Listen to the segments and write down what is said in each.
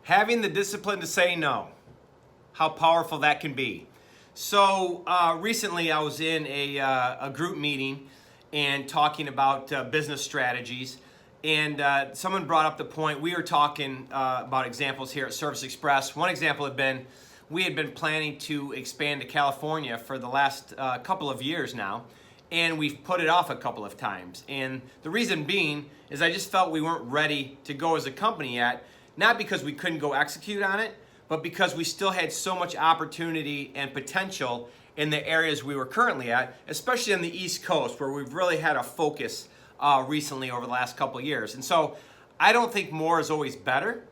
Having the discipline to say no, how powerful that can be. So recently I was in a group meeting and talking about business strategies, and someone brought up the point. We were talking about examples here at Service Express. One example had been we had been planning to expand to California for the last couple of years now, and we've put it off a couple of times. And the reason being is I just felt we weren't ready to go as a company yet, not because we couldn't go execute on it, but because we still had so much opportunity and potential in the areas we were currently at, especially on the East Coast, where we've really had a focus recently over the last couple of years. And so I don't think more is always better.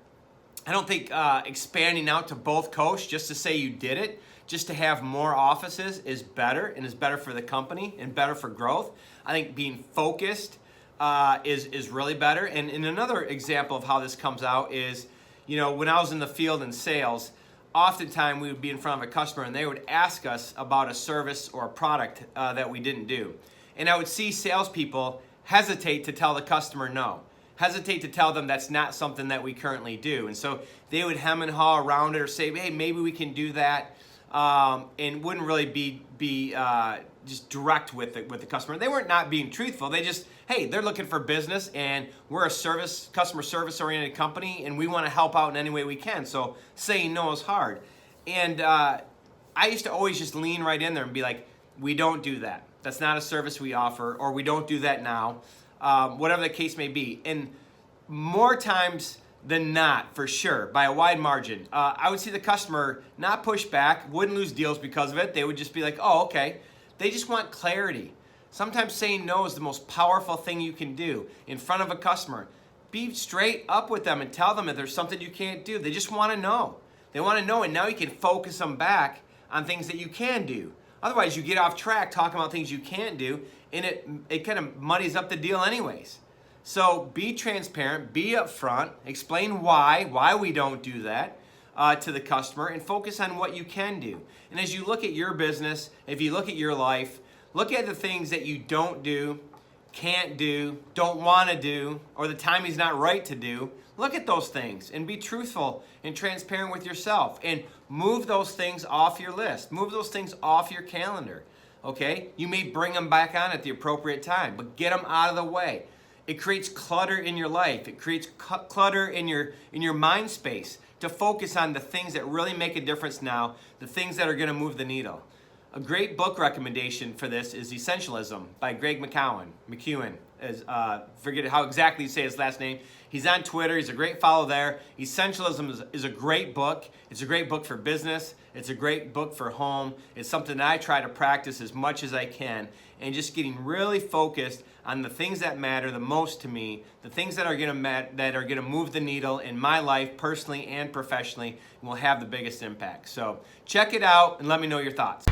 I don't think expanding out to both coasts just to say you did it, just to have more offices is better and is better for the company and better for growth. I think being focused is really better. And another example of how this comes out is, you know, when I was in the field in sales, oftentimes we would be in front of a customer and they would ask us about a service or a product that we didn't do. And I would see salespeople hesitate to tell the customer no, hesitate to tell them that's not something that we currently do. And so they would hem and haw around it or say, hey, maybe we can do that, and wouldn't really be just direct with the customer. They weren't not being truthful. They just, hey, they're looking for business, and we're a customer service oriented company, and we want to help out in any way we can. So saying no is hard. And I used to always just lean right in there and be like, we don't do that. That's not a service we offer, or we don't do that now, whatever the case may be. And more times than not, for sure, by a wide margin, I would see the customer not push back, wouldn't lose deals because of it. They would just be like, oh, okay. They just want clarity. Sometimes saying no is the most powerful thing you can do in front of a customer. Be straight up with them and tell them if there's something you can't do. They just want to know. They want to know, and now you can focus them back on things that you can do. Otherwise, you get off track talking about things you can't do, and it kind of muddies up the deal anyways. So be transparent, be upfront, explain why we don't do that to the customer, and focus on what you can do. And as you look at your business, if you look at your life, look at the things that you don't do, can't do, don't want to do, or the timing's not right to do. Look at those things and be truthful and transparent with yourself, and move those things off your list. Move those things off your calendar, okay? You may bring them back on at the appropriate time, but get them out of the way. It creates clutter in your life. It creates clutter in your mind space to focus on the things that really make a difference now, the things that are going to move the needle. A great book recommendation for this is Essentialism by Greg McKeown. Forget how exactly you say his last name. He's on Twitter. He's a great follow there. Essentialism is a great book. It's a great book for business. It's a great book for home. It's something that I try to practice as much as I can, and just getting really focused on the things that matter the most to me, the things that are going to move the needle in my life, personally and professionally, and will have the biggest impact. So check it out and let me know your thoughts.